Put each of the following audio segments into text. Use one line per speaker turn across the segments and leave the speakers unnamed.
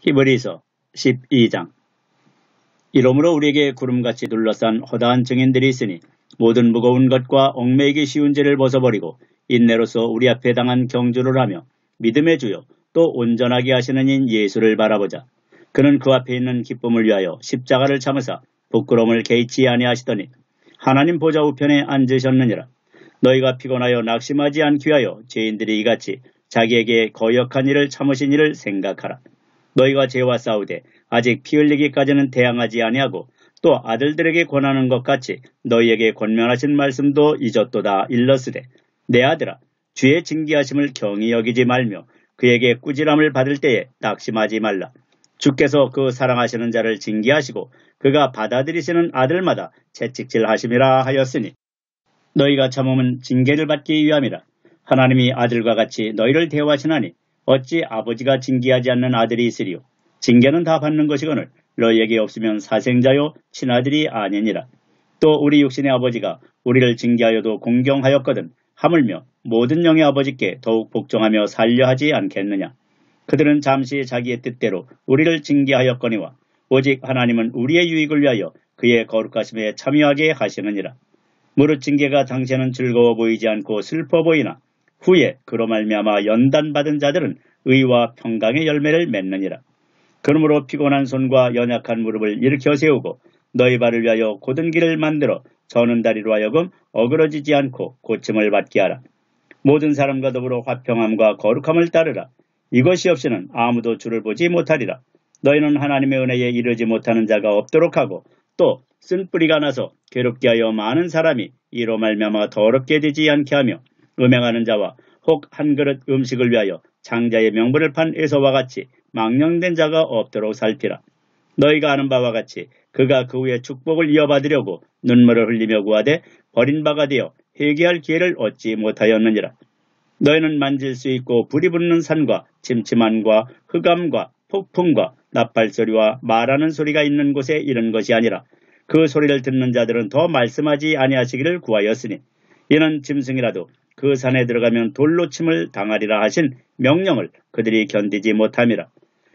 히브리서 12장. 이러므로 우리에게 구름같이 둘러싼 허다한 증인들이 있으니 모든 무거운 것과 얽매이기 쉬운 죄를 벗어버리고 인내로서 우리 앞에 당한 경주를 하며 믿음의 주요 또 온전하게 하시는 인 예수를 바라보자. 그는 그 앞에 있는 기쁨을 위하여 십자가를 참으사 부끄러움을 개의치 아니하시더니 하나님 보좌 우편에 앉으셨느니라. 너희가 피곤하여 낙심하지 않기 위하여 죄인들이 이같이 자기에게 거역한 일을 참으신 일을 생각하라. 너희가 죄와 싸우되 아직 피 흘리기까지는 대항하지 아니하고 또 아들들에게 권하는 것 같이 너희에게 권면하신 말씀도 잊었도다 일렀으되 내 아들아 주의 징계하심을 경히 여기지 말며 그에게 꾸지람을 받을 때에 낙심하지 말라. 주께서 그 사랑하시는 자를 징계하시고 그가 받아들이시는 아들마다 채찍질하심이라 하였으니 너희가 참음은 징계를 받기 위함이라. 하나님이 아들과 같이 너희를 대우하시나니 어찌 아버지가 징계하지 않는 아들이 있으리요. 징계는 다 받는 것이거늘 너희에게 없으면 사생자요 친아들이 아니니라. 또 우리 육신의 아버지가 우리를 징계하여도 공경하였거든 하물며 모든 영의 아버지께 더욱 복종하며 살려 하지 않겠느냐. 그들은 잠시 자기의 뜻대로 우리를 징계하였거니와 오직 하나님은 우리의 유익을 위하여 그의 거룩하심에 참여하게 하시느니라. 무릇 징계가 당시에는 즐거워 보이지 않고 슬퍼 보이나 후에 그로 말미암아 연단받은 자들은 의와 평강의 열매를 맺느니라. 그러므로 피곤한 손과 연약한 무릎을 일으켜 세우고 너희 발을 위하여 곧은 길을 만들어 저는 다리로 하여금 어그러지지 않고 고침을 받게 하라. 모든 사람과 더불어 화평함과 거룩함을 따르라. 이것이 없이는 아무도 주를 보지 못하리라. 너희는 하나님의 은혜에 이르지 못하는 자가 없도록 하고 또 쓴뿌리가 나서 괴롭게 하여 많은 사람이 이로 말미암아 더럽게 되지 않게 하며 음행하는 자와 혹 한 그릇 음식을 위하여 장자의 명분을 판 에서와 같이 망령된 자가 없도록 살피라. 너희가 아는 바와 같이 그가 그 후에 축복을 이어받으려고 눈물을 흘리며 구하되 버린 바가 되어 회개할 기회를 얻지 못하였느니라. 너희는 만질 수 있고 불이 붙는 산과 침침함과 흑암과 폭풍과 나팔소리와 말하는 소리가 있는 곳에 이른 것이 아니라 그 소리를 듣는 자들은 더 말씀하지 아니하시기를 구하였으니 이는 짐승이라도 그 산에 들어가면 돌로 침을 당하리라 하신 명령을 그들이 견디지 못함이라.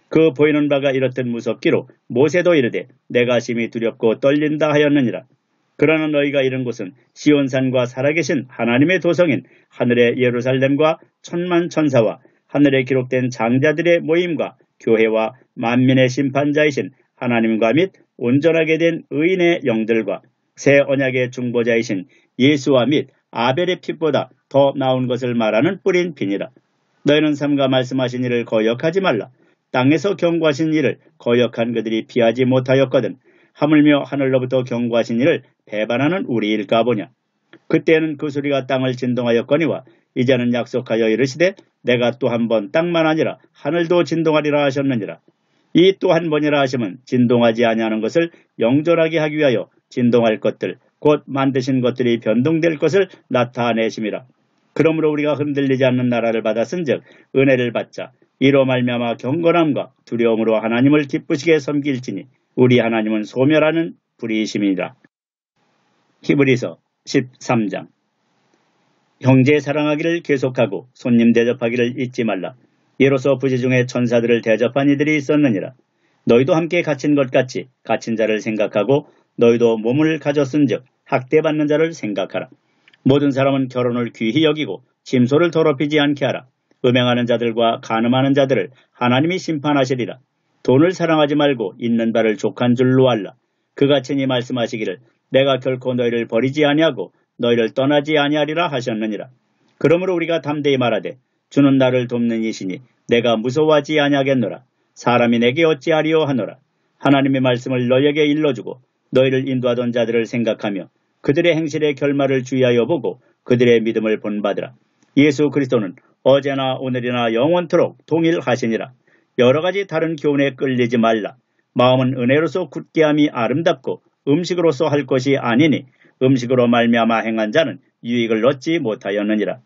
그 보이는 바가 이렇듯 무섭기로 모세도 이르되 내가 심히 두렵고 떨린다 하였느니라. 그러나 너희가 이른 곳은 시온산과 살아계신 하나님의 도성인 하늘의 예루살렘과 천만 천사와 하늘에 기록된 장자들의 모임과 교회와 만민의 심판자이신 하나님과 및 온전하게 된 의인의 영들과 새 언약의 중보자이신 예수와 및 아벨의 핏보다 더 나은 것을 말하는 뿌린 비니라. 너희는 삼가 말씀하신 일을 거역하지 말라. 땅에서 경고하신 일을 거역한 그들이 피하지 못하였거든 하물며 하늘로부터 경고하신 일을 배반하는 우리일까 보냐. 그때는 그 소리가 땅을 진동하였거니와 이제는 약속하여 이르시되 내가 또 한 번 땅만 아니라 하늘도 진동하리라 하셨느니라. 이 또 한 번이라 하시면 진동하지 아니하는 것을 영존하게 하기 위하여 진동할 것들 곧 만드신 것들이 변동될 것을 나타내심이라. 그러므로 우리가 흔들리지 않는 나라를 받았은즉 은혜를 받자. 이로 말미암아 경건함과 두려움으로 하나님을 기쁘시게 섬길지니 우리 하나님은 소멸하는 불이심이라. 히브리서 13장. 형제 사랑하기를 계속하고 손님 대접하기를 잊지 말라. 이로써 부지 중에 천사들을 대접한 이들이 있었느니라. 너희도 함께 갇힌 것 같이 갇힌 자를 생각하고 너희도 몸을 가졌은즉 학대받는 자를 생각하라. 모든 사람은 결혼을 귀히 여기고 침소를 더럽히지 않게 하라. 음행하는 자들과 간음하는 자들을 하나님이 심판하시리라. 돈을 사랑하지 말고 있는 바를 족한 줄로 알라. 그가 친히 말씀하시기를 내가 결코 너희를 버리지 아니하고 너희를 떠나지 아니하리라 하셨느니라. 그러므로 우리가 담대히 말하되 주는 나를 돕는 이시니 내가 무서워하지 아니하겠노라. 사람이 내게 어찌하리요 하노라. 하나님의 말씀을 너희에게 일러주고 너희를 인도하던 자들을 생각하며 그들의 행실의 결말을 주의하여 보고 그들의 믿음을 본받으라. 예수 그리스도는 어제나 오늘이나 영원토록 동일하시니라. 여러 가지 다른 교훈에 끌리지 말라. 마음은 은혜로서 굳게함이 아름답고 음식으로서 할 것이 아니니 음식으로 말미암아 행한 자는 유익을 얻지 못하였느니라.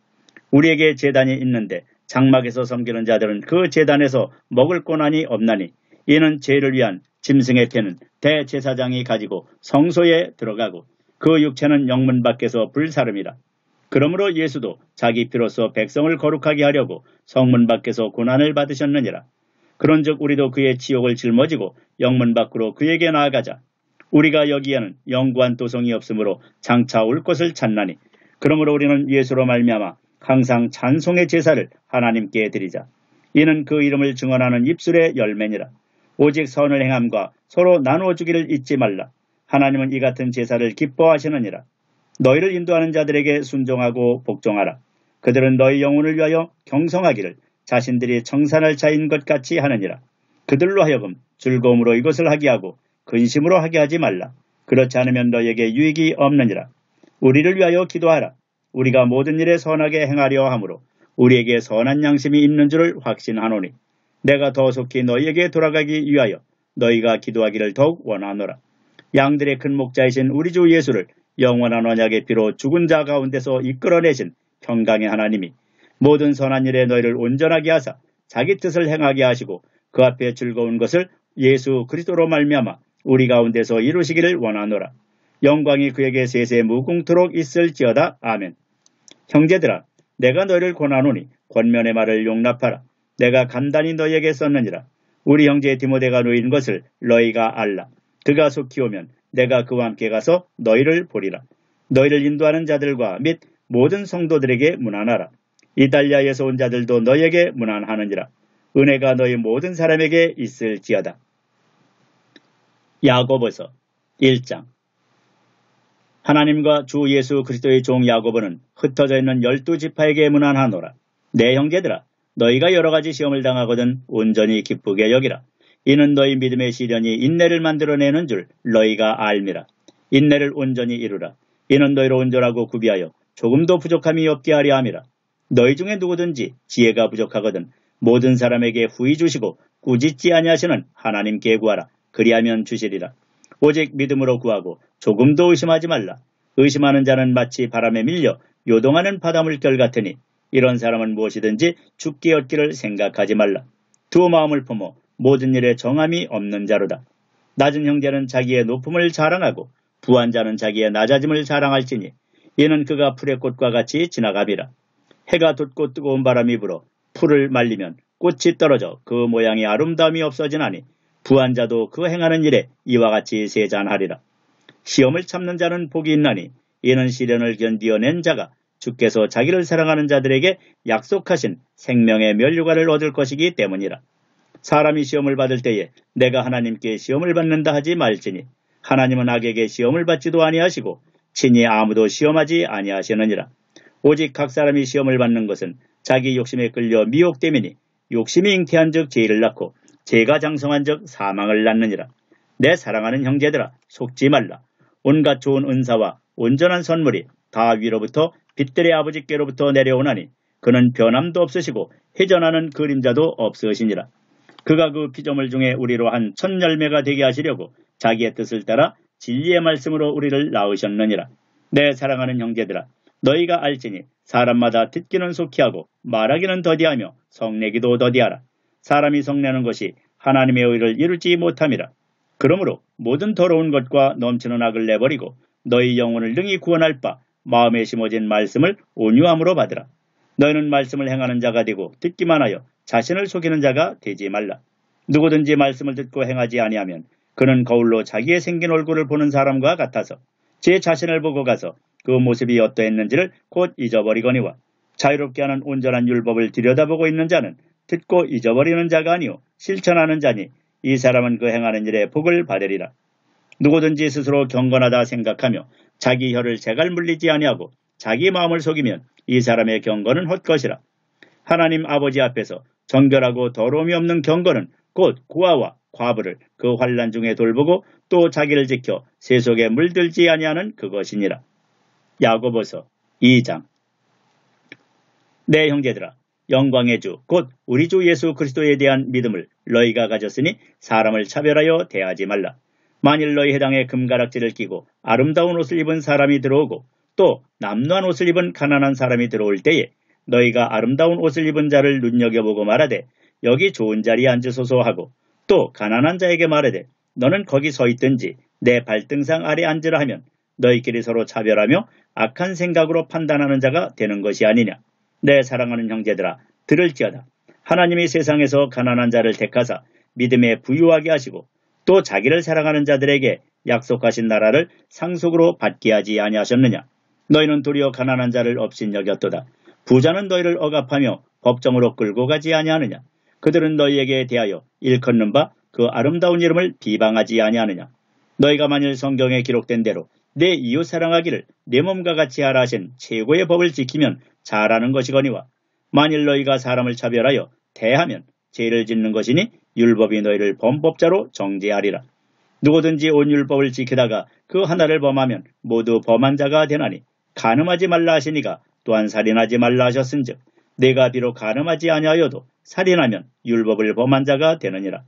우리에게 제단이 있는데 장막에서 섬기는 자들은 그 제단에서 먹을 고난이 없나니 이는 죄를 위한 짐승의 피는 대제사장이 가지고 성소에 들어가고 그 육체는 영문 밖에서 불사름이라. 그러므로 예수도 자기 피로써 백성을 거룩하게 하려고 성문 밖에서 고난을 받으셨느니라. 그런즉 우리도 그의 치욕을 짊어지고 영문 밖으로 그에게 나아가자. 우리가 여기에는 영구한 도성이 없으므로 장차 올 것을 찾나니 그러므로 우리는 예수로 말미암아 항상 찬송의 제사를 하나님께 드리자. 이는 그 이름을 증언하는 입술의 열매니라. 오직 선을 행함과 서로 나누어 주기를 잊지 말라. 하나님은 이 같은 제사를 기뻐하시느니라. 너희를 인도하는 자들에게 순종하고 복종하라. 그들은 너희 영혼을 위하여 경성하기를 자신들이 청산할 자인 것 같이 하느니라. 그들로 하여금 즐거움으로 이것을 하게 하고 근심으로 하게 하지 말라. 그렇지 않으면 너희에게 유익이 없느니라. 우리를 위하여 기도하라. 우리가 모든 일에 선하게 행하려 하므로 우리에게 선한 양심이 있는 줄을 확신하노니 내가 더 속히 너희에게 돌아가기 위하여 너희가 기도하기를 더욱 원하노라. 양들의 큰 목자이신 우리 주 예수를 영원한 언약의 피로 죽은 자 가운데서 이끌어내신 평강의 하나님이 모든 선한 일에 너희를 온전하게 하사 자기 뜻을 행하게 하시고 그 앞에 즐거운 것을 예수 그리스도로 말미암아 우리 가운데서 이루시기를 원하노라. 영광이 그에게 세세 무궁토록 있을지어다. 아멘. 형제들아, 내가 너희를 권하노니 권면의 말을 용납하라. 내가 간단히 너희에게 썼느니라. 우리 형제 디모데가 놓인 것을 너희가 알라. 그가 속히 오면 내가 그와 함께 가서 너희를 보리라. 너희를 인도하는 자들과 및 모든 성도들에게 문안하라. 이달리아에서 온 자들도 너희에게 문안하느니라. 은혜가 너희 모든 사람에게 있을지어다. 야고보서 1장. 하나님과 주 예수 그리스도의 종 야고보는 흩어져 있는 12지파에게 문안하노라. 내 형제들아, 너희가 여러 가지 시험을 당하거든 온전히 기쁘게 여기라. 이는 너희 믿음의 시련이 인내를 만들어내는 줄 너희가 알미라. 인내를 온전히 이루라. 이는 너희를 온전하고 구비하여 조금도 부족함이 없게 하려 함이라. 너희 중에 누구든지 지혜가 부족하거든 모든 사람에게 후히 주시고 꾸짖지 아니하시는 하나님께 구하라. 그리하면 주시리라. 오직 믿음으로 구하고 조금도 의심하지 말라. 의심하는 자는 마치 바람에 밀려 요동하는 바닷물결 같으니 이런 사람은 무엇이든지 죽게 얻기를 생각하지 말라. 두 마음을 품어 모든 일에 정함이 없는 자로다. 낮은 형제는 자기의 높음을 자랑하고 부한 자는 자기의 낮아짐을 자랑할지니 이는 그가 풀의 꽃과 같이 지나가리라. 해가 돋고 뜨거운 바람이 불어 풀을 말리면 꽃이 떨어져 그 모양의 아름다움이 없어지나니 부한 자도 그 행하는 일에 이와 같이 세잔하리라. 시험을 참는 자는 복이 있나니 이는 시련을 견디어낸 자가 주께서 자기를 사랑하는 자들에게 약속하신 생명의 면류관을 얻을 것이기 때문이라. 사람이 시험을 받을 때에 내가 하나님께 시험을 받는다 하지 말지니 하나님은 악에게 시험을 받지도 아니하시고 친히 아무도 시험하지 아니하시느니라. 오직 각 사람이 시험을 받는 것은 자기 욕심에 끌려 미혹됨이니 욕심이 잉태한 즉 죄를 낳고 죄가 장성한 즉 사망을 낳느니라. 내 사랑하는 형제들아, 속지 말라. 온갖 좋은 은사와 온전한 선물이 다 위로부터 빛들의 아버지께로부터 내려오나니 그는 변함도 없으시고 회전하는 그림자도 없으시니라. 그가 그 피조물 중에 우리로 한 첫 열매가 되게 하시려고 자기의 뜻을 따라 진리의 말씀으로 우리를 낳으셨느니라. 내 사랑하는 형제들아, 너희가 알지니 사람마다 듣기는 속히 하고 말하기는 더디하며 성내기도 더디하라. 사람이 성내는 것이 하나님의 의를 이루지 못함이라. 그러므로 모든 더러운 것과 넘치는 악을 내버리고 너희 영혼을 능히 구원할 바 마음에 심어진 말씀을 온유함으로 받으라. 너희는 말씀을 행하는 자가 되고 듣기만 하여 자신을 속이는 자가 되지 말라. 누구든지 말씀을 듣고 행하지 아니하면 그는 거울로 자기의 생긴 얼굴을 보는 사람과 같아서 제 자신을 보고 가서 그 모습이 어떠했는지를 곧 잊어버리거니와 자유롭게 하는 온전한 율법을 들여다보고 있는 자는 듣고 잊어버리는 자가 아니오 실천하는 자니 이 사람은 그 행하는 일에 복을 받으리라. 누구든지 스스로 경건하다 생각하며 자기 혀를 제갈 물리지 아니하고 자기 마음을 속이면 이 사람의 경건은 헛것이라. 하나님 아버지 앞에서 정결하고 더러움이 없는 경건은 곧 고아와 과부를 그 환난 중에 돌보고 또 자기를 지켜 세속에 물들지 아니하는 그것이니라. 야고보서 2장. 내 형제들아, 영광의 주 곧 우리 주 예수 그리스도에 대한 믿음을 너희가 가졌으니 사람을 차별하여 대하지 말라. 만일 너희 해당에 금가락지를 끼고 아름다운 옷을 입은 사람이 들어오고 또 남루한 옷을 입은 가난한 사람이 들어올 때에 너희가 아름다운 옷을 입은 자를 눈여겨보고 말하되 여기 좋은 자리에 앉으소서 하고 또 가난한 자에게 말하되 너는 거기 서 있든지 내 발등상 아래 앉으라 하면 너희끼리 서로 차별하며 악한 생각으로 판단하는 자가 되는 것이 아니냐. 내 사랑하는 형제들아, 들을지어다. 하나님이 세상에서 가난한 자를 택하사 믿음에 부유하게 하시고 또 자기를 사랑하는 자들에게 약속하신 나라를 상속으로 받게 하지 아니하셨느냐. 너희는 도리어 가난한 자를 업신여겼도다. 부자는 너희를 억압하며 법정으로 끌고 가지 아니하느냐. 그들은 너희에게 대하여 일컫는 바 그 아름다운 이름을 비방하지 아니하느냐. 너희가 만일 성경에 기록된 대로 내 이웃 사랑하기를 내 몸과 같이 하라 하신 최고의 법을 지키면 잘하는 것이거니와 만일 너희가 사람을 차별하여 대하면 죄를 짓는 것이니 율법이 너희를 범법자로 정죄하리라. 누구든지 온 율법을 지키다가 그 하나를 범하면 모두 범한 자가 되나니 간음하지 말라 하시니가 또한 살인하지 말라 하셨은즉 내가 비록 간음하지 아니하여도 살인하면 율법을 범한 자가 되느니라.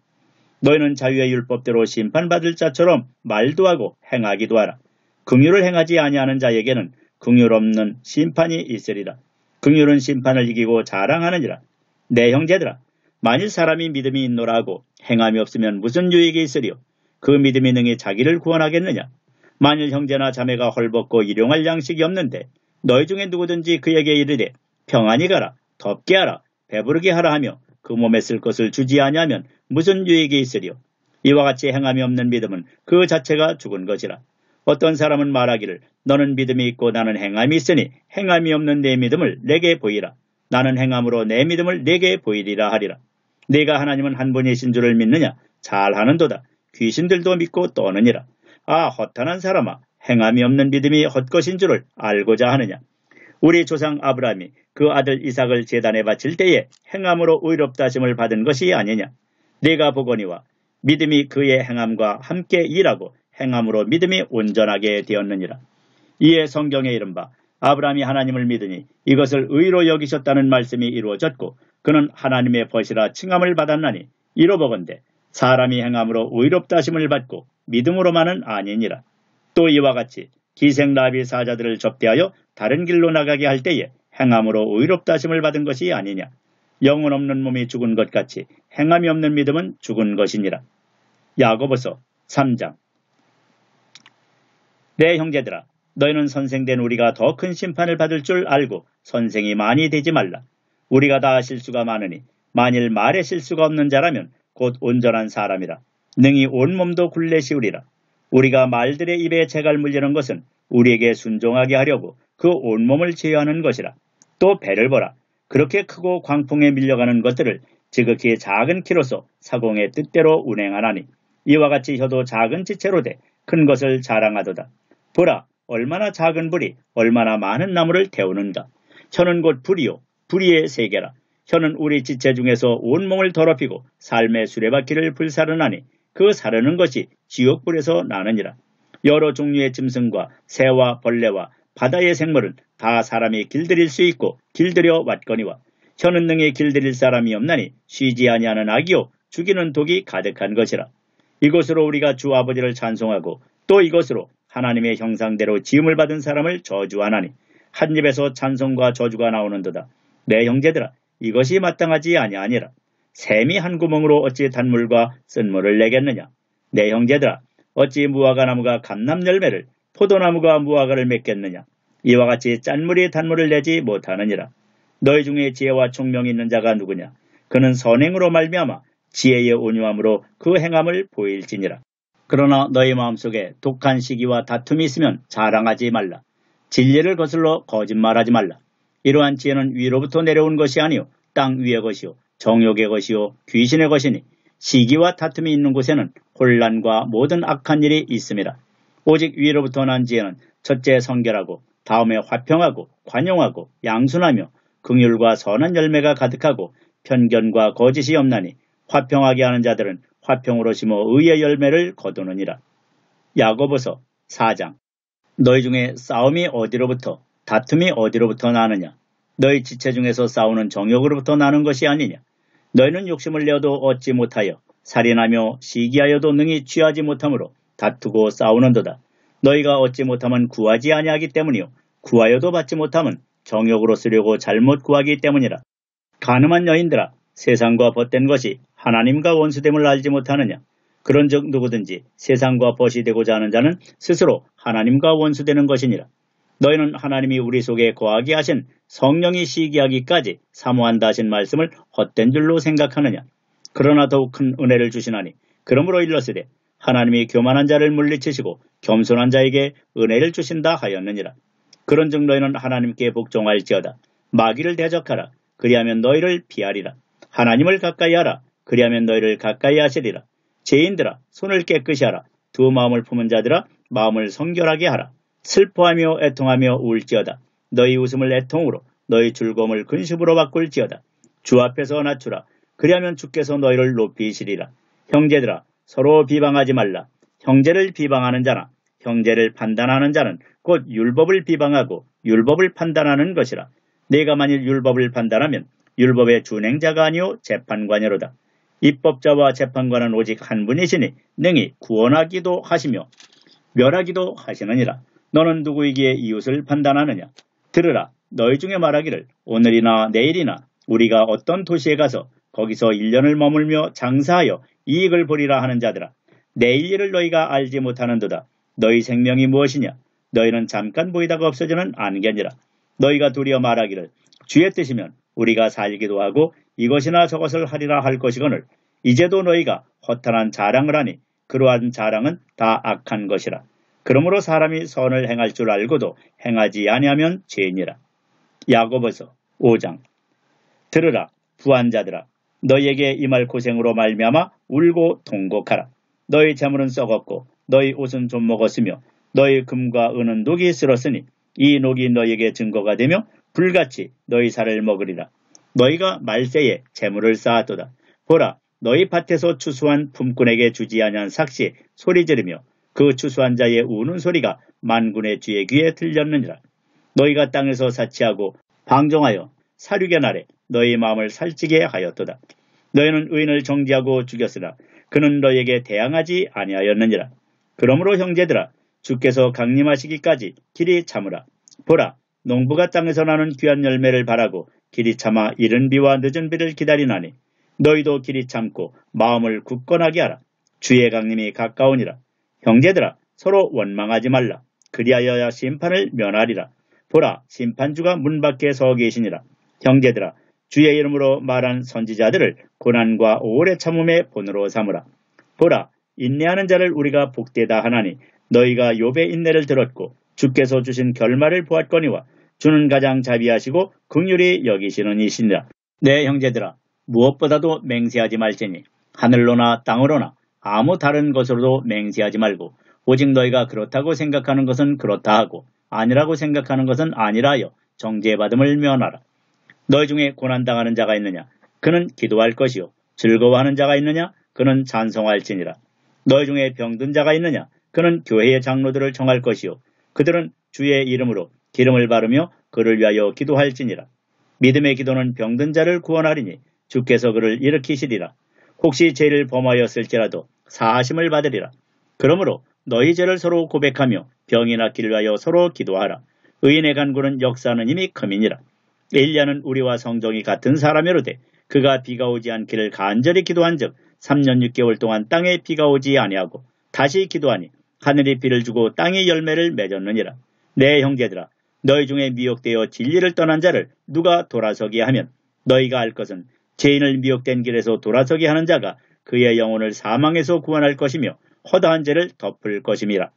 너희는 자유의 율법대로 심판받을 자처럼 말도 하고 행하기도 하라. 긍휼을 행하지 아니하는 자에게는 긍휼 없는 심판이 있으리라. 긍휼은 심판을 이기고 자랑하느니라. 내 형제들아, 만일 사람이 믿음이 있노라 하고 행함이 없으면 무슨 유익이 있으리요? 그 믿음이 능히 자기를 구원하겠느냐? 만일 형제나 자매가 헐벗고 일용할 양식이 없는데 너희 중에 누구든지 그에게 이르되 평안히 가라, 덥게 하라, 배부르게 하라 하며 그 몸에 쓸 것을 주지 아니하면 무슨 유익이 있으리요? 이와 같이 행함이 없는 믿음은 그 자체가 죽은 것이라. 어떤 사람은 말하기를 너는 믿음이 있고 나는 행함이 있으니 행함이 없는 내 믿음을 내게 보이라. 나는 행함으로 내 믿음을 내게 보이리라 하리라. 네가 하나님은 한 분이신 줄을 믿느냐? 잘하는도다. 귀신들도 믿고 떠느니라. 아, 허탄한 사람아, 행함이 없는 믿음이 헛것인 줄을 알고자 하느냐? 우리 조상 아브라함이 그 아들 이삭을 제단에 바칠 때에 행함으로 의롭다 하심을 받은 것이 아니냐? 네가 보거니와 믿음이 그의 행함과 함께 일하고 행함으로 믿음이 온전하게 되었느니라. 이에 성경에 이른바 아브라함이 하나님을 믿으니 이것을 의로 여기셨다는 말씀이 이루어졌고 그는 하나님의 벗이라 칭함을 받았나니 이로보건대 사람이 행함으로 의롭다 하심을 받고 믿음으로만은 아니니라. 또 이와 같이 기생 라비 사자들을 접대하여 다른 길로 나가게 할 때에 행함으로 의롭다 하심을 받은 것이 아니냐. 영혼 없는 몸이 죽은 것 같이 행함이 없는 믿음은 죽은 것이니라. 야고보서 3장. 내 형제들아, 너희는 선생된 우리가 더 큰 심판을 받을 줄 알고 선생이 많이 되지 말라. 우리가 다 실수가 많으니 만일 말에 실수가 없는 자라면 곧 온전한 사람이라. 능히 온 몸도 굴레시우리라. 우리가 말들의 입에 재갈 물리는 것은 우리에게 순종하게 하려고 그 온몸을 제어하는 것이라. 또 배를 보라. 그렇게 크고 광풍에 밀려가는 것들을 지극히 작은 키로서 사공의 뜻대로 운행하나니 이와 같이 혀도 작은 지체로 돼 큰 것을 자랑하도다. 보라, 얼마나 작은 불이 얼마나 많은 나무를 태우는가. 혀는 곧 불이요, 불의의 세계라. 혀는 우리 지체 중에서 온몸을 더럽히고 삶의 수레바퀴를 불사르나니 그 사르는 것이 지옥불에서 나느니라. 여러 종류의 짐승과 새와 벌레와 바다의 생물은 다 사람이 길들일 수 있고 길들여 왔거니와 혀는 능히 길들일 사람이 없나니 쉬지 아니하는 악이요 죽이는 독이 가득한 것이라. 이것으로 우리가 주 아버지를 찬송하고 또 이것으로 하나님의 형상대로 지음을 받은 사람을 저주하나니 한 입에서 찬송과 저주가 나오는도다. 내 형제들아, 이것이 마땅하지 아니하니라. 샘이 한 구멍으로 어찌 단물과 쓴물을 내겠느냐. 내 형제들아, 어찌 무화과 나무가 감람 열매를 포도나무가 무화과를 맺겠느냐. 이와 같이 짠물이 단물을 내지 못하느니라. 너희 중에 지혜와 총명이 있는 자가 누구냐. 그는 선행으로 말미암아 지혜의 온유함으로 그 행함을 보일지니라. 그러나 너희 마음속에 독한 시기와 다툼이 있으면 자랑하지 말라. 진리를 거슬러 거짓말하지 말라. 이러한 지혜는 위로부터 내려온 것이 아니요 땅 위의 것이요 정욕의 것이요 귀신의 것이니 시기와 다툼이 있는 곳에는 혼란과 모든 악한 일이 있음이라. 오직 위로부터 난 지혜는 첫째 성결하고 다음에 화평하고 관용하고 양순하며 긍휼과 선한 열매가 가득하고 편견과 거짓이 없나니 화평하게 하는 자들은 화평으로 심어 의의 열매를 거두느니라. 야고보서 4장. 너희 중에 싸움이 어디로부터 다툼이 어디로부터 나느냐. 너희 지체 중에서 싸우는 정욕으로부터 나는 것이 아니냐. 너희는 욕심을 내어도 얻지 못하여 살인하며 시기하여도 능히 취하지 못하므로 다투고 싸우는도다. 너희가 얻지 못하면 구하지 아니하기 때문이요 구하여도 받지 못하면 정욕으로 쓰려고 잘못 구하기 때문이라. 간음한 여인들아, 세상과 벗된 것이 하나님과 원수됨을 알지 못하느냐. 그런즉 누구든지 세상과 벗이 되고자 하는 자는 스스로 하나님과 원수되는 것이니라. 너희는 하나님이 우리 속에 거하게 하신 성령이 시기하기까지 사모한다 하신 말씀을 헛된 줄로 생각하느냐. 그러나 더욱 큰 은혜를 주시나니 그러므로 일렀으되 하나님이 교만한 자를 물리치시고 겸손한 자에게 은혜를 주신다 하였느니라. 그런즉 너희는 하나님께 복종할지어다. 마귀를 대적하라. 그리하면 너희를 피하리라. 하나님을 가까이 하라. 그리하면 너희를 가까이 하시리라. 죄인들아 손을 깨끗이 하라. 두 마음을 품은 자들아 마음을 성결하게 하라. 슬퍼하며 애통하며 울지어다. 너희 웃음을 애통으로 너희 즐거움을 근심으로 바꿀지어다. 주 앞에서 낮추라. 그리하면 주께서 너희를 높이시리라. 형제들아 서로 비방하지 말라. 형제를 비방하는 자나 형제를 판단하는 자는 곧 율법을 비방하고 율법을 판단하는 것이라. 내가 만일 율법을 판단하면 율법의 준행자가 아니요 재판관이로다. 입법자와 재판관은 오직 한 분이시니 능히 구원하기도 하시며 멸하기도 하시느니라. 너는 누구이기에 이웃을 판단하느냐. 들으라. 너희 중에 말하기를 오늘이나 내일이나 우리가 어떤 도시에 가서 거기서 1년을 머물며 장사하여 이익을 보리라 하는 자들아. 내일 일을 너희가 알지 못하는도다. 너희 생명이 무엇이냐. 너희는 잠깐 보이다가 없어지는 안개니라. 너희가 도리어 말하기를 주의 뜻이면 우리가 살기도 하고 이것이나 저것을 하리라 할 것이거늘 이제도 너희가 허탄한 자랑을 하니 그러한 자랑은 다 악한 것이라. 그러므로 사람이 선을 행할 줄 알고도 행하지 아니하면 죄니라. 야고보서 5장. 들으라 부한자들아. 너희에게 임할 고생으로 말미암아 울고 통곡하라. 너희 재물은 썩었고 너희 옷은 좀 먹었으며 너희 금과 은은 녹이 쓸었으니 이 녹이 너희에게 증거가 되며 불같이 너희 살을 먹으리라. 너희가 말세에 재물을 쌓았도다. 보라 너희 밭에서 추수한 품꾼에게 주지 아니한 삭시 소리 지르며 그 추수한 자의 우는 소리가 만군의 주의 귀에 들렸느니라. 너희가 땅에서 사치하고 방종하여 살육의 날에 너희 마음을 살찌게 하였도다. 너희는 의인을 정죄하고 죽였으나 그는 너희에게 대항하지 아니하였느니라. 그러므로 형제들아 주께서 강림하시기까지 길이 참으라. 보라 농부가 땅에서 나는 귀한 열매를 바라고 길이 참아 이른 비와 늦은 비를 기다리나니 너희도 길이 참고 마음을 굳건하게 하라. 주의 강림이 가까우니라. 형제들아 서로 원망하지 말라. 그리하여야 심판을 면하리라. 보라 심판주가 문 밖에 서 계시니라. 형제들아 주의 이름으로 말한 선지자들을 고난과 오래 참음의 본으로 삼으라. 보라 인내하는 자를 우리가 복되다 하나니 너희가 욥의 인내를 들었고 주께서 주신 결말을 보았거니와 주는 가장 자비하시고 긍휼히 여기시는 이시니라. 내 형제들아 무엇보다도 맹세하지 말지니 하늘로나 땅으로나 아무 다른 것으로도 맹세하지 말고 오직 너희가 그렇다고 생각하는 것은 그렇다 하고 아니라고 생각하는 것은 아니라 하여 정죄받음을 면하라. 너희 중에 고난당하는 자가 있느냐 그는 기도할 것이요 즐거워하는 자가 있느냐 그는 찬송할지니라. 너희 중에 병든 자가 있느냐 그는 교회의 장로들을 청할 것이요 그들은 주의 이름으로 기름을 바르며 그를 위하여 기도할지니라. 믿음의 기도는 병든 자를 구원하리니 주께서 그를 일으키시리라. 혹시 죄를 범하였을지라도 사하심을 받으리라. 그러므로 너희 죄를 서로 고백하며 병이 낫기를 위하여 서로 기도하라. 의인의 간구는 역사하는 힘이 큼이니라. 엘리야는 우리와 성정이 같은 사람이로되 그가 비가 오지 않기를 간절히 기도한즉 3년 6개월 동안 땅에 비가 오지 아니하고 다시 기도하니 하늘이 비를 주고 땅이 열매를 맺었느니라. 내 형제들아 너희 중에 미혹되어 진리를 떠난 자를 누가 돌아서게 하면 너희가 알 것은 죄인을 미혹된 길에서 돌아서게 하는 자가 그의 영혼을 사망에서 구원할 것이며 허다한 죄를 덮을 것임이라.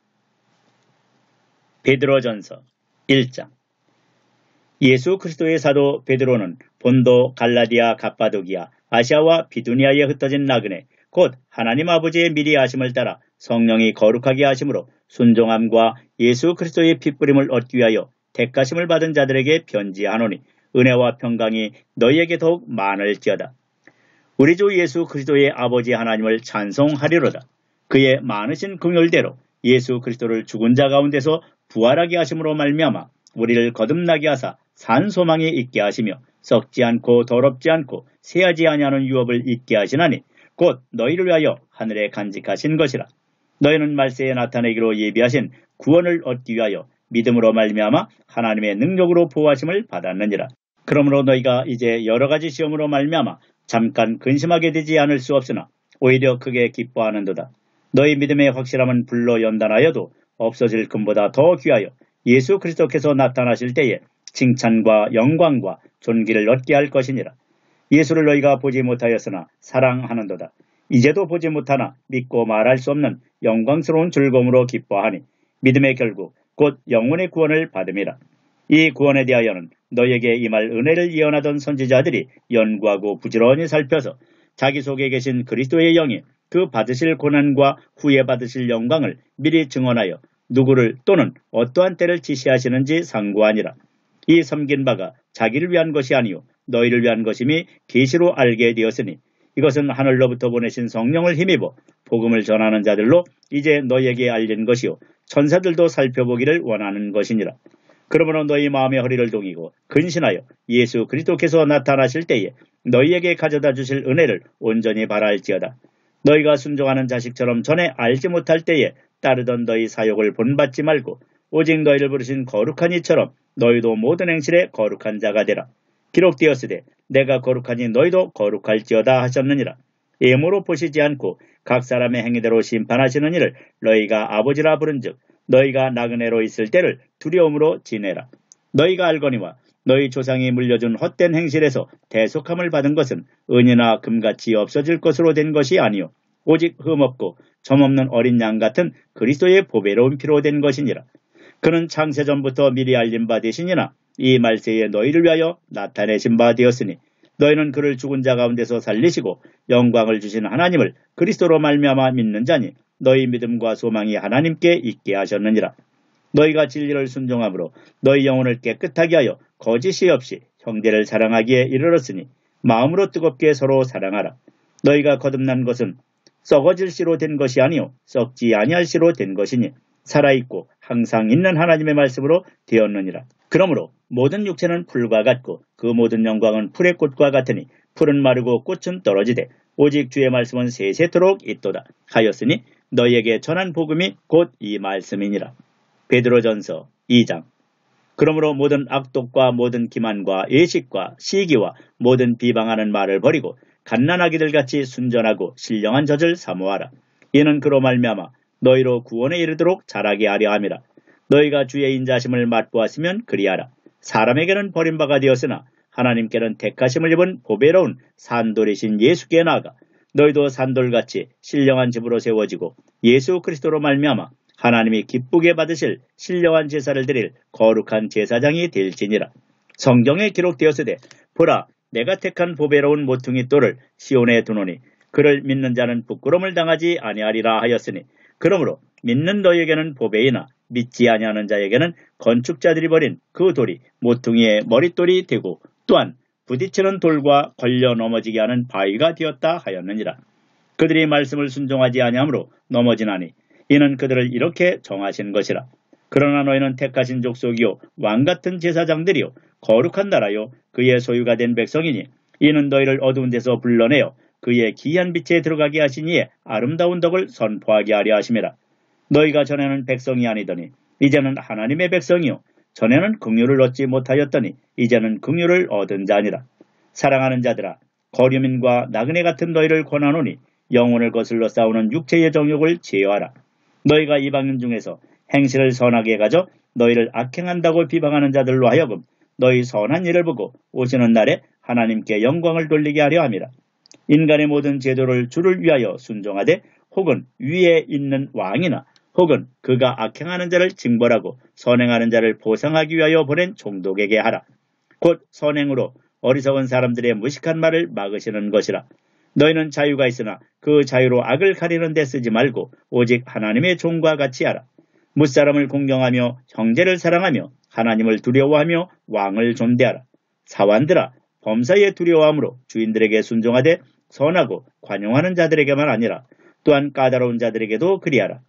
베드로전서 1장. 예수 그리스도의 사도 베드로는 본도, 갈라디아, 갑바도기아, 아시아와 비두니아에 흩어진 나그네 곧 하나님 아버지의 미리 하심을 따라 성령이 거룩하게 하심으로 순종함과 예수 그리스도의 핏부림을 얻기 위하여 택하심을 받은 자들에게 편지하노니 은혜와 평강이 너희에게 더욱 많을지어다. 우리 주 예수 그리스도의 아버지 하나님을 찬송하리로다. 그의 많으신 긍휼대로 예수 그리스도를 죽은 자 가운데서 부활하게 하심으로 말미암아 우리를 거듭나게 하사 산 소망이 있게 하시며 썩지 않고 더럽지 않고 새하지 아니하는 유업을 있게 하시나니 곧 너희를 위하여 하늘에 간직하신 것이라. 너희는 말세에 나타내기로 예비하신 구원을 얻기 위하여 믿음으로 말미암아 하나님의 능력으로 보호하심을 받았느니라. 그러므로 너희가 이제 여러 가지 시험으로 말미암아 잠깐 근심하게 되지 않을 수 없으나 오히려 크게 기뻐하는도다. 너희 믿음의 확실함은 불로 연단하여도 없어질 금보다 더 귀하여 예수 그리스도께서 나타나실 때에 칭찬과 영광과 존귀를 얻게 할 것이니라. 예수를 너희가 보지 못하였으나 사랑하는도다. 이제도 보지 못하나 믿고 말할 수 없는 영광스러운 즐거움으로 기뻐하니 믿음의 결국 곧 영혼의 구원을 받음이라. 이 구원에 대하여는 너희에게 임할 은혜를 예언하던 선지자들이 연구하고 부지런히 살펴서 자기 속에 계신 그리스도의 영이 그 받으실 고난과 후에 받으실 영광을 미리 증언하여 누구를 또는 어떠한 때를 지시하시는지 상고하니라. 이 섬긴 바가 자기를 위한 것이 아니요 너희를 위한 것임이 계시로 알게 되었으니 이것은 하늘로부터 보내신 성령을 힘입어 복음을 전하는 자들로 이제 너희에게 알린 것이요 천사들도 살펴보기를 원하는 것이니라. 그러므로 너희 마음의 허리를 동이고 근신하여 예수 그리스도께서 나타나실 때에 너희에게 가져다 주실 은혜를 온전히 바랄지어다. 너희가 순종하는 자식처럼 전에 알지 못할 때에 따르던 너희 사욕을 본받지 말고 오직 너희를 부르신 거룩한 이처럼 너희도 모든 행실에 거룩한 자가 되라. 기록되었으되 내가 거룩하니 너희도 거룩할지어다 하셨느니라. 예모로 보시지 않고 각 사람의 행위대로 심판하시는 이를 너희가 아버지라 부른즉 너희가 나그네로 있을 때를 두려움으로 지내라. 너희가 알거니와 너희 조상이 물려준 헛된 행실에서 대속함을 받은 것은 은이나 금같이 없어질 것으로 된 것이 아니요 오직 흠없고 점없는 어린 양 같은 그리스도의 보배로운 피로 된 것이니라. 그는 창세전부터 미리 알린 바 되시니나 이 말세에 너희를 위하여 나타내신 바 되었으니 너희는 그를 죽은 자 가운데서 살리시고 영광을 주신 하나님을 그리스도로 말미암아 믿는 자니 너희 믿음과 소망이 하나님께 있게 하셨느니라. 너희가 진리를 순종함으로 너희 영혼을 깨끗하게 하여 거짓이 없이 형제를 사랑하기에 이르렀으니 마음으로 뜨겁게 서로 사랑하라. 너희가 거듭난 것은 썩어질 씨로 된 것이 아니요 썩지 아니할 씨로 된 것이니 살아있고 항상 있는 하나님의 말씀으로 되었느니라. 그러므로 모든 육체는 풀과 같고 그 모든 영광은 풀의 꽃과 같으니 풀은 마르고 꽃은 떨어지되 오직 주의 말씀은 세세토록 있도다 하였으니 너희에게 전한 복음이 곧 이 말씀이니라. 베드로전서 2장. 그러므로 모든 악독과 모든 기만과 예식과 시기와 모든 비방하는 말을 버리고 갓난아기들 같이 순전하고 신령한 젖을 사모하라. 이는 그로 말미암아 너희로 구원에 이르도록 자라게 하려 함이라. 너희가 주의 인자심을 맛보았으면 그리하라. 사람에게는 버림바가 되었으나 하나님께는 택하심을 입은 보배로운 산돌이신 예수께 나아가 너희도 산돌같이 신령한 집으로 세워지고 예수 그리스도로 말미암아 하나님이 기쁘게 받으실 신령한 제사를 드릴 거룩한 제사장이 될지니라. 성경에 기록되었으되 보라 내가 택한 보배로운 모퉁이 돌을 시온에 두노니 그를 믿는 자는 부끄러움을 당하지 아니하리라 하였으니 그러므로 믿는 너희에게는 보배이나 믿지 아니하는 자에게는 건축자들이 버린 그 돌이 모퉁이의 머릿돌이 되고 또한 부딪히는 돌과 걸려 넘어지게 하는 바위가 되었다 하였느니라. 그들이 말씀을 순종하지 아니하므로 넘어지나니 이는 그들을 이렇게 정하신 것이라. 그러나 너희는 택하신 족속이요 왕같은 제사장들이요 거룩한 나라요 그의 소유가 된 백성이니 이는 너희를 어두운 데서 불러내어 그의 기이한 빛에 들어가게 하신 이의 아름다운 덕을 선포하게 하려 하심이라. 너희가 전에는 백성이 아니더니 이제는 하나님의 백성이요 전에는 긍휼을 얻지 못하였더니 이제는 긍휼을 얻은 자니라. 사랑하는 자들아 거류민과 나그네 같은 너희를 권하노니 영혼을 거슬러 싸우는 육체의 정욕을 제어하라. 너희가 이방인 중에서 행실을 선하게 가져 너희를 악행한다고 비방하는 자들로 하여금 너희 선한 일을 보고 오시는 날에 하나님께 영광을 돌리게 하려 함이라. 인간의 모든 제도를 주를 위하여 순종하되 혹은 위에 있는 왕이나 혹은 그가 악행하는 자를 징벌하고 선행하는 자를 보상하기 위하여 보낸 총독에게 하라. 곧 선행으로 어리석은 사람들의 무식한 말을 막으시는 것이라. 너희는 자유가 있으나 그 자유로 악을 가리는 데 쓰지 말고 오직 하나님의 종과 같이 하라. 무사람을 공경하며 형제를 사랑하며 하나님을 두려워하며 왕을 존대하라. 사환들아 범사에 두려워함으로 주인들에게 순종하되 선하고 관용하는 자들에게만 아니라 또한 까다로운 자들에게도 그리하라.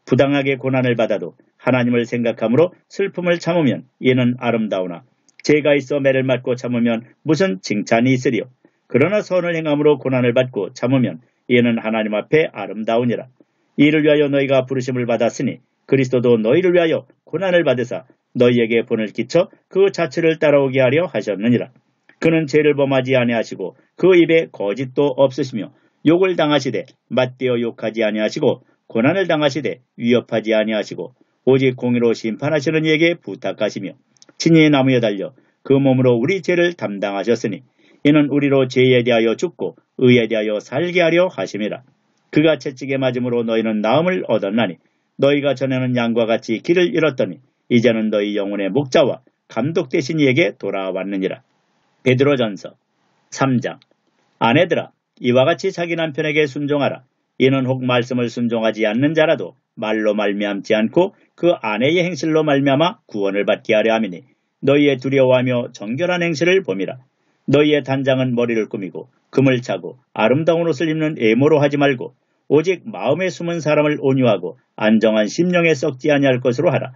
부당하게 고난을 받아도 하나님을 생각함으로 슬픔을 참으면 이는 아름다우나 죄가 있어 매를 맞고 참으면 무슨 칭찬이 있으리요. 그러나 선을 행함으로 고난을 받고 참으면 이는 하나님 앞에 아름다우니라. 이를 위하여 너희가 부르심을 받았으니 그리스도도 너희를 위하여 고난을 받으사 너희에게 본을 끼쳐 그 자취를 따라오게 하려 하셨느니라. 그는 죄를 범하지 아니하시고 그 입에 거짓도 없으시며 욕을 당하시되 맞대어 욕하지 아니하시고 고난을 당하시되 위협하지 아니하시고 오직 공의로 심판하시는 이에게 부탁하시며 친히 나무에 달려 그 몸으로 우리 죄를 담당하셨으니 이는 우리로 죄에 대하여 죽고 의에 대하여 살게 하려 하심이라. 그가 채찍에 맞음으로 너희는 나음을 얻었나니 너희가 전에는 양과 같이 길을 잃었더니 이제는 너희 영혼의 목자와 감독 되신 이에게 돌아왔느니라. 베드로전서 3장. 아내들아, 이와 같이 자기 남편에게 순종하라. 이는 혹 말씀을 순종하지 않는 자라도 말로 말미암지 않고 그 아내의 행실로 말미암아 구원을 받게 하려 함이니 너희의 두려워하며 정결한 행실을 봄이라. 너희의 단장은 머리를 꾸미고 금을 차고 아름다운 옷을 입는 애모로 하지 말고 오직 마음에 숨은 사람을 온유하고 안정한 심령에 썩지 아니할 것으로 하라.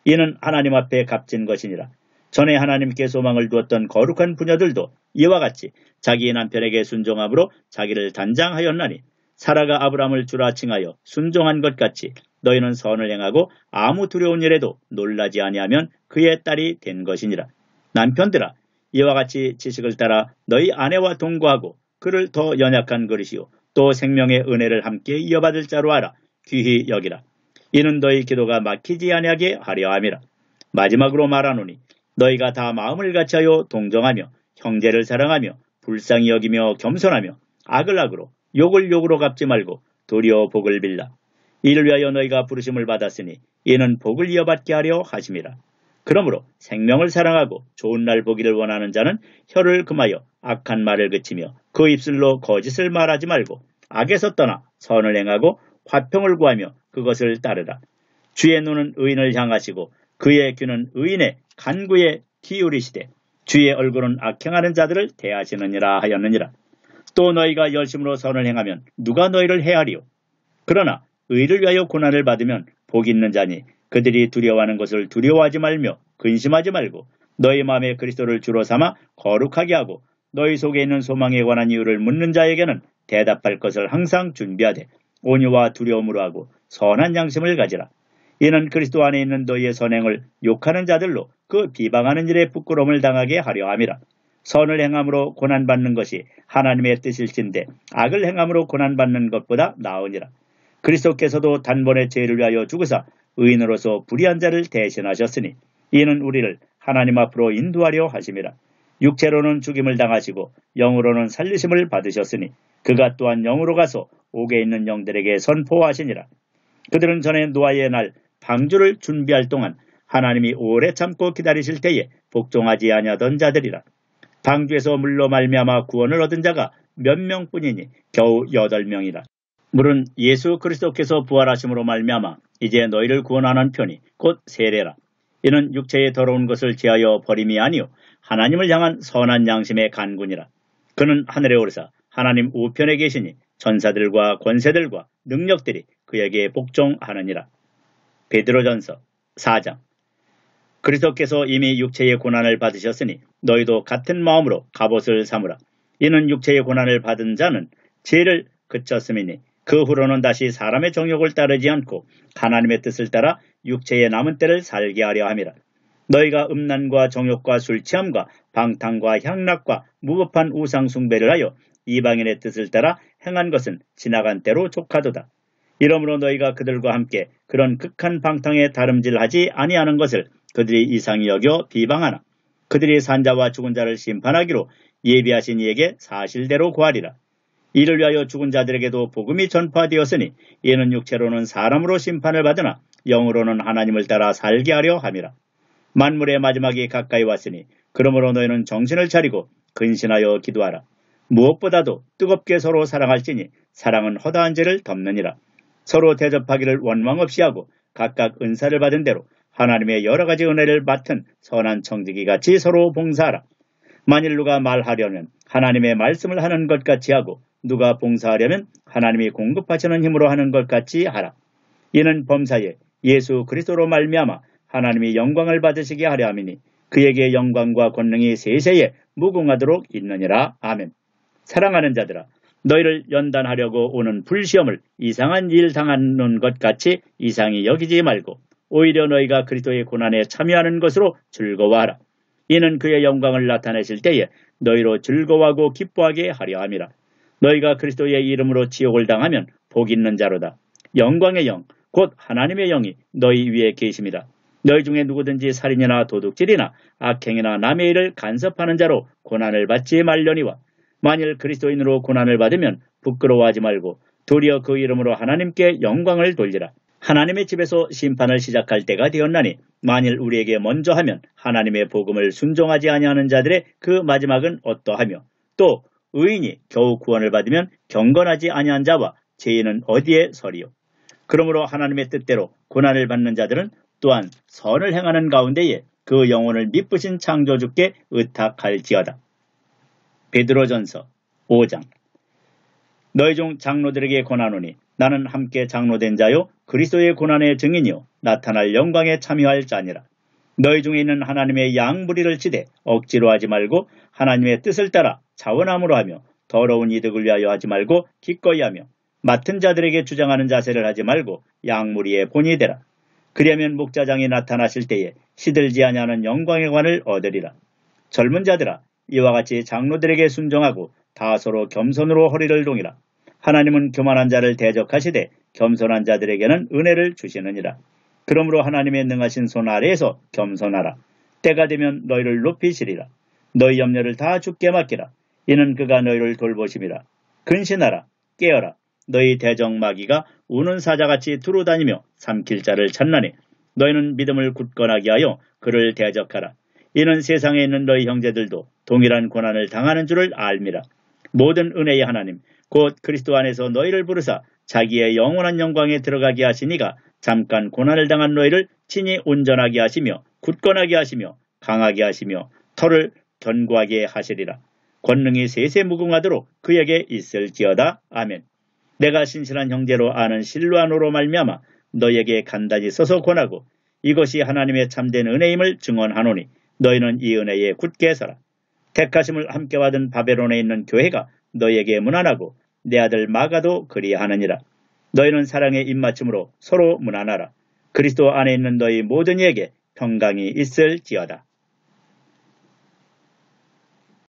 이는 하나님 앞에 값진 것이니라. 전에 하나님께 소망을 두었던 거룩한 부녀들도 이와 같이 자기 남편에게 순종함으로 자기를 단장하였나니 사라가 아브라함을 주라 칭하여 순종한 것 같이 너희는 선을 행하고 아무 두려운 일에도 놀라지 아니하면 그의 딸이 된 것이니라. 남편들아, 이와 같이 지식을 따라 너희 아내와 동거하고 그를 더 연약한 그릇이요 또 생명의 은혜를 함께 이어받을 자로 알아 귀히 여기라. 이는 너희 기도가 막히지 아니하게 하려 함이라. 마지막으로 말하노니 너희가 다 마음을 같이하여 동정하며 형제를 사랑하며 불쌍히 여기며 겸손하며 악을 악으로 욕을 욕으로 갚지 말고 도리어 복을 빌라. 이를 위하여 너희가 부르심을 받았으니 이는 복을 이어받게 하려 하심이라. 그러므로 생명을 사랑하고 좋은 날 보기를 원하는 자는 혀를 금하여 악한 말을 그치며 그 입술로 거짓을 말하지 말고 악에서 떠나 선을 행하고 화평을 구하며 그것을 따르라. 주의 눈은 의인을 향하시고 그의 귀는 의인의 간구에 기울이시되 주의 얼굴은 악행하는 자들을 대하시느니라 하였느니라. 또 너희가 열심으로 선을 행하면 누가 너희를 해하리요? 그러나 의를 위하여 고난을 받으면 복 있는 자니 그들이 두려워하는 것을 두려워하지 말며 근심하지 말고 너희 마음에 그리스도를 주로 삼아 거룩하게 하고 너희 속에 있는 소망에 관한 이유를 묻는 자에게는 대답할 것을 항상 준비하되 온유와 두려움으로 하고 선한 양심을 가지라. 이는 그리스도 안에 있는 너희의 선행을 욕하는 자들로 그 비방하는 일에 부끄러움을 당하게 하려 함이라. 선을 행함으로 고난받는 것이 하나님의 뜻일진데 악을 행함으로 고난받는 것보다 나으니라. 그리스도께서도 단번에 죄를 위하여 죽으사 의인으로서 불의한 자를 대신하셨으니 이는 우리를 하나님 앞으로 인도하려 하심이라. 육체로는 죽임을 당하시고 영으로는 살리심을 받으셨으니 그가 또한 영으로 가서 옥에 있는 영들에게 선포하시니라. 그들은 전에 노아의 날 방주를 준비할 동안 하나님이 오래 참고 기다리실 때에 복종하지 아니하던 자들이라. 방주에서 물로 말미암아 구원을 얻은 자가 몇 명뿐이니 겨우 8명이라. 물은 예수 그리스도께서 부활하심으로 말미암아 이제 너희를 구원하는 편이 곧 세례라. 이는 육체의 더러운 것을 제하여 버림이 아니요 하나님을 향한 선한 양심의 간군이라. 그는 하늘에 오르사 하나님 우편에 계시니 전사들과 권세들과 능력들이 그에게 복종하느니라. 베드로전서 4장. 그리스도께서 이미 육체의 고난을 받으셨으니 너희도 같은 마음으로 갑옷을 삼으라. 이는 육체의 고난을 받은 자는 죄를 그쳤음이니 그 후로는 다시 사람의 정욕을 따르지 않고 하나님의 뜻을 따라 육체의 남은 때를 살게 하려 함이라. 너희가 음란과 정욕과 술취함과 방탕과 향락과 무법한 우상 숭배를 하여 이방인의 뜻을 따라 행한 것은 지나간 때로 족하도다. 이러므로 너희가 그들과 함께 그런 극한 방탕에 다름질하지 아니하는 것을 그들이 이상히 여겨 비방하나 그들이 산자와 죽은 자를 심판하기로 예비하신 이에게 사실대로 구하리라. 이를 위하여 죽은 자들에게도 복음이 전파되었으니 이는 육체로는 사람으로 심판을 받으나 영으로는 하나님을 따라 살게 하려 함이라. 만물의 마지막이 가까이 왔으니 그러므로 너희는 정신을 차리고 근신하여 기도하라. 무엇보다도 뜨겁게 서로 사랑할지니 사랑은 허다한 죄를 덮느니라. 서로 대접하기를 원망 없이 하고 각각 은사를 받은 대로 하나님의 여러 가지 은혜를 맡은 선한 청지기 같이 서로 봉사하라. 만일 누가 말하려면 하나님의 말씀을 하는 것 같이 하고 누가 봉사하려면 하나님이 공급하시는 힘으로 하는 것 같이 하라. 이는 범사에 예수 그리스도로 말미암아 하나님이 영광을 받으시게 하려 함이니 그에게 영광과 권능이 세세에 무궁하도록 있느니라. 아멘. 사랑하는 자들아, 너희를 연단하려고 오는 불시험을 이상한 일 당하는 것 같이 이상히 여기지 말고 오히려 너희가 그리스도의 고난에 참여하는 것으로 즐거워하라. 이는 그의 영광을 나타내실 때에 너희로 즐거워하고 기뻐하게 하려 함이라. 너희가 그리스도의 이름으로 지옥을 당하면 복 있는 자로다. 영광의 영, 곧 하나님의 영이 너희 위에 계십니다. 너희 중에 누구든지 살인이나 도둑질이나 악행이나 남의 일을 간섭하는 자로 고난을 받지 말려니와 만일 그리스도인으로 고난을 받으면 부끄러워하지 말고 도리어 그 이름으로 하나님께 영광을 돌리라. 하나님의 집에서 심판을 시작할 때가 되었나니 만일 우리에게 먼저 하면 하나님의 복음을 순종하지 아니하는 자들의 그 마지막은 어떠하며 또 의인이 겨우 구원을 받으면 경건하지 아니한 자와 죄인은 어디에 서리요. 그러므로 하나님의 뜻대로 고난을 받는 자들은 또한 선을 행하는 가운데에 그 영혼을 미쁘신 창조주께 의탁할지어다. 베드로전서 5장. 너희 중 장로들에게 권하노니 나는 함께 장로된 자요 그리스도의 고난의 증인이요 나타날 영광에 참여할 자니라. 너희 중에 있는 하나님의 양무리를 치되 억지로 하지 말고 하나님의 뜻을 따라 자원함으로 하며 더러운 이득을 위하여 하지 말고 기꺼이 하며 맡은 자들에게 주장하는 자세를 하지 말고 양무리의 본이 되라. 그리하면 목자장이 나타나실 때에 시들지 아니하는 영광의 관을 얻으리라. 젊은 자들아 이와 같이 장로들에게 순종하고 다 서로 겸손으로 허리를 동이라. 하나님은 교만한 자를 대적하시되 겸손한 자들에게는 은혜를 주시느니라. 그러므로 하나님의 능하신 손 아래에서 겸손하라. 때가 되면 너희를 높이시리라. 너희 염려를 다 주께 맡기라. 이는 그가 너희를 돌보심이라. 근신하라. 깨어라. 너희 대적 마귀가 우는 사자같이 두루다니며 삼킬 자를 찾나니 너희는 믿음을 굳건하게 하여 그를 대적하라. 이는 세상에 있는 너희 형제들도 동일한 고난을 당하는 줄을 알미라. 모든 은혜의 하나님 곧 그리스도 안에서 너희를 부르사 자기의 영원한 영광에 들어가게 하시니가 잠깐 고난을 당한 너희를 친히 온전하게 하시며 굳건하게 하시며 강하게 하시며 터를 견고하게 하시리라. 권능이 세세무궁하도록 그에게 있을지어다. 아멘. 내가 신실한 형제로 아는 실로아노로 말미암아 너희에게 간단히 써서 권하고 이것이 하나님의 참된 은혜임을 증언하노니 너희는 이 은혜에 굳게 서라. 택하심을 함께 받은 바벨론에 있는 교회가 너희에게 문안하고 내 아들 마가도 그리하느니라. 너희는 사랑의 입맞춤으로 서로 문안하라. 그리스도 안에 있는 너희 모든 이에게 평강이 있을지어다.